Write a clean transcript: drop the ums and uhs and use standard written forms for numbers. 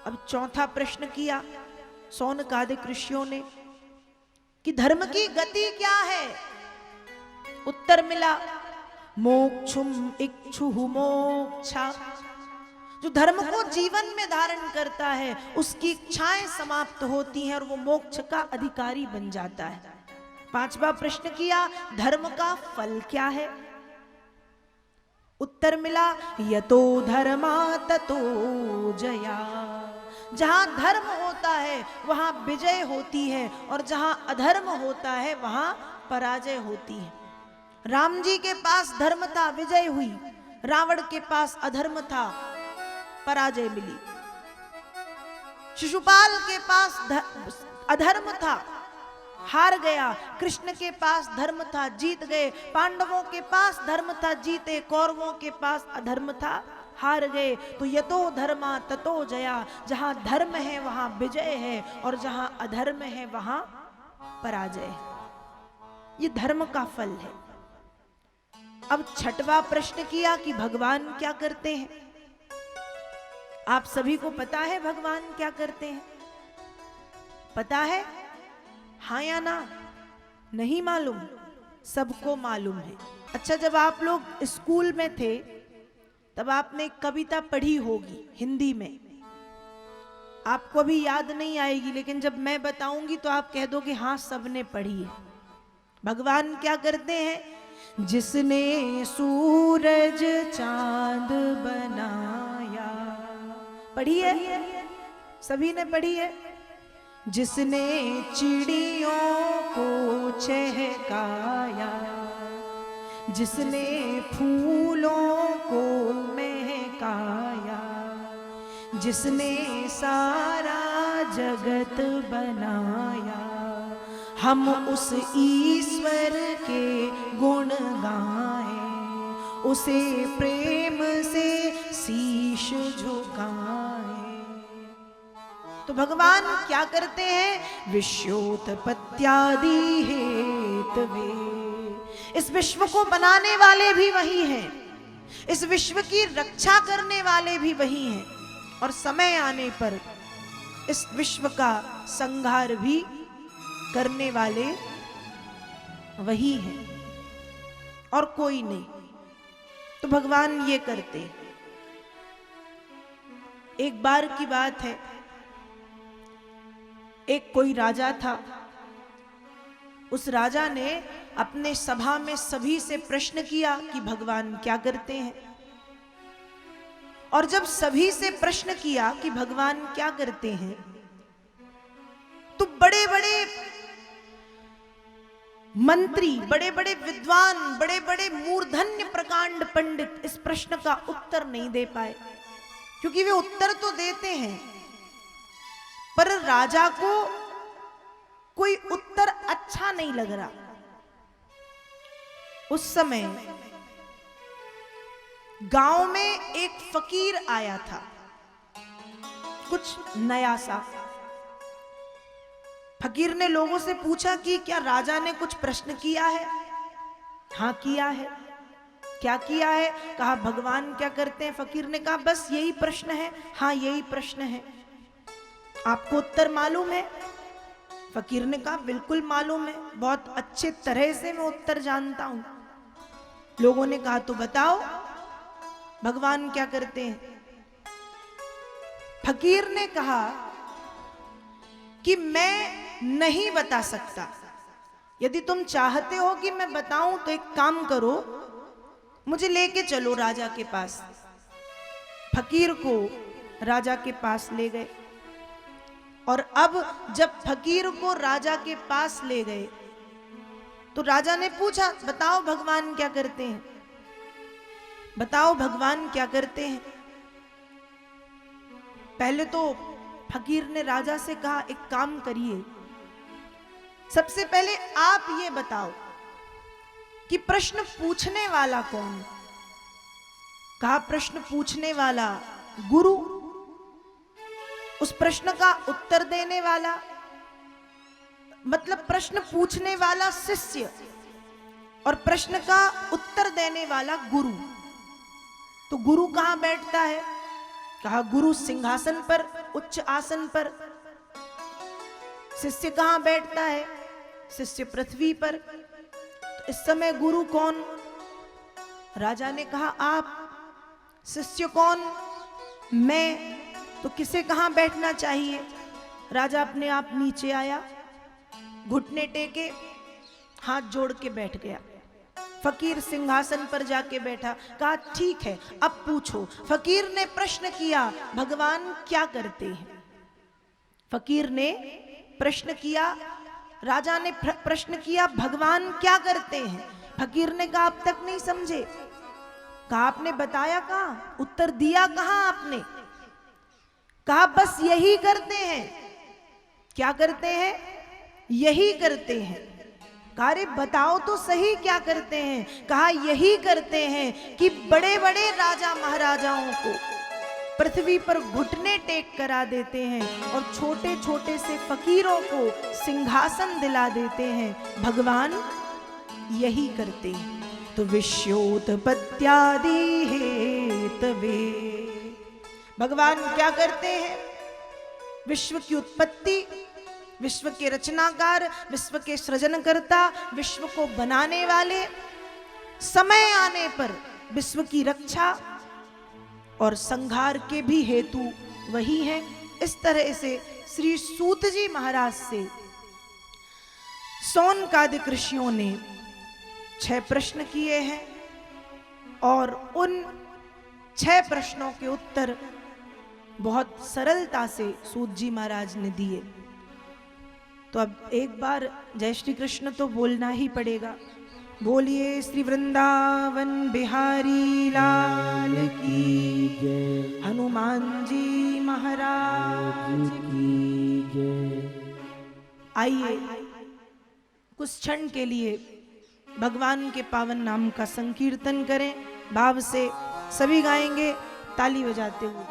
अब चौथा प्रश्न किया शौनकादिक ऋषियों ने कि धर्म की गति क्या है। उत्तर मिला मोक्षुम इक्षुहु मोक्षा। जो धर्म को जीवन में धारण करता है उसकी इच्छाएं समाप्त होती हैं और वो मोक्ष का अधिकारी बन जाता है। पांचवा प्रश्न किया धर्म का फल क्या है। उत्तर मिला यतो धर्मा ततो जया। जहां धर्म होता है वहां विजय होती है और जहां अधर्म होता है वहां पराजय होती है। राम जी के पास धर्म था, विजय हुई। रावण के पास अधर्म था, पराजय मिली। शिशुपाल के पास अधर्म था, हार गया। कृष्ण के पास धर्म था, जीत गए। पांडवों के पास धर्म था, जीते। कौरवों के पास अधर्म था, हार गए। तो यतो धर्मा ततो जया। जहां धर्म है वहां विजय है और जहां अधर्म है वहां पराजय है। ये धर्म का फल है। अब छठवां प्रश्न किया कि भगवान क्या करते हैं। आप सभी को पता है भगवान क्या करते हैं? पता है? हाँ या ना? नहीं मालूम? सबको मालूम है। अच्छा, जब आप लोग स्कूल में थे तब आपने एक कविता पढ़ी होगी हिंदी में। आपको अभी याद नहीं आएगी, लेकिन जब मैं बताऊंगी तो आप कह दोगे हाँ सबने पढ़ी है। भगवान क्या करते हैं? जिसने सूरज चांद बनाया, पढ़ी है? सभी ने पढ़ी है। जिसने चिड़ियों को चहकाया, जिसने फूलों को महकाया, जिसने सारा जगत बनाया, हम उस ईश्वर के गुण गाएं, उसे प्रेम से शीश झुकाएं। तो भगवान क्या करते हैं? विश्वोत्पत्त्यादि हेतवे। इस विश्व को बनाने वाले भी वही हैं, इस विश्व की रक्षा करने वाले भी वही हैं, और समय आने पर इस विश्व का संहार भी करने वाले वही हैं और कोई नहीं। तो भगवान ये करते हैं। एक बार की बात है, एक कोई राजा था। उस राजा ने अपने सभा में सभी से प्रश्न किया कि भगवान क्या करते हैं। और जब सभी से प्रश्न किया कि भगवान क्या करते हैं, तो बड़े बड़े मंत्री, बड़े बड़े विद्वान, बड़े बड़े मूर्धन्य प्रकांड पंडित इस प्रश्न का उत्तर नहीं दे पाए। क्योंकि वे उत्तर तो देते हैं पर राजा को कोई उत्तर अच्छा नहीं लग रहा। उस समय गांव में एक फकीर आया था, कुछ नया सा। फकीर ने लोगों से पूछा कि क्या राजा ने कुछ प्रश्न किया है? हाँ किया है। क्या किया है? कहा भगवान क्या करते हैं। फकीर ने कहा बस यही प्रश्न है। हाँ यही प्रश्न है। आपको उत्तर मालूम है? फकीर ने कहा बिल्कुल मालूम है, बहुत अच्छे तरह से मैं उत्तर जानता हूं। लोगों ने कहा तो बताओ भगवान क्या करते हैं। फकीर ने कहा कि मैं नहीं बता सकता। यदि तुम चाहते हो कि मैं बताऊं तो एक काम करो, मुझे लेके चलो राजा के पास। फकीर को राजा के पास ले गए। और अब जब फकीर को राजा के पास ले गए तो राजा ने पूछा बताओ भगवान क्या करते हैं, बताओ भगवान क्या करते हैं। पहले तो फकीर ने राजा से कहा एक काम करिए, सबसे पहले आप ये बताओ कि प्रश्न पूछने वाला कौन। कहा प्रश्न पूछने वाला गुरु, उस प्रश्न का उत्तर देने वाला, मतलब प्रश्न पूछने वाला शिष्य और प्रश्न का उत्तर देने वाला गुरु। तो गुरु कहां बैठता है? कहा गुरु सिंहासन पर, उच्च आसन पर, शिष्य कहां बैठता है? शिष्य पृथ्वी पर। तो इस समय गुरु कौन? राजा ने कहा आप। शिष्य कौन? मैं। तो किसे कहां बैठना चाहिए? राजा अपने आप नीचे आया, घुटने टेके, हाथ जोड़ के बैठ गया। फकीर सिंहासन पर जाके बैठा। कहा ठीक है, अब पूछो। फकीर ने प्रश्न किया, भगवान क्या करते हैं? फकीर ने प्रश्न किया, राजा ने प्रश्न किया, भगवान क्या करते हैं? फकीर ने कहा अब तक नहीं समझे। कहा आपने बताया कहां, उत्तर दिया कहां आपने? कहा बस यही करते हैं। क्या करते हैं? यही करते हैं। कहा अरे बताओ तो सही क्या करते हैं? कहा यही करते हैं कि बड़े बड़े राजा महाराजाओं को पृथ्वी पर घुटने टेक करा देते हैं और छोटे छोटे से फकीरों को सिंहासन दिला देते हैं। भगवान यही करते हैं। तो विश्वोत्पत्त्यादि हेतवे, भगवान क्या करते हैं? विश्व की उत्पत्ति, विश्व के रचनाकार, विश्व के सृजनकर्ता, विश्व को बनाने वाले, समय आने पर विश्व की रक्षा और संहार के भी हेतु वही हैं। इस तरह से श्री सूत जी महाराज से सौनकादिक ऋषियों ने 6 प्रश्न किए हैं और उन 6 प्रश्नों के उत्तर बहुत सरलता से सूत जी महाराज ने दिए। तो अब एक बार जय श्री कृष्ण तो बोलना ही पड़ेगा। बोलिए श्री वृंदावन बिहारी लाल की जय, हनुमान जी महाराज की जय। आइए कुछ क्षण के लिए भगवान के पावन नाम का संकीर्तन करें। भाव से सभी गाएंगे ताली बजाते हुए।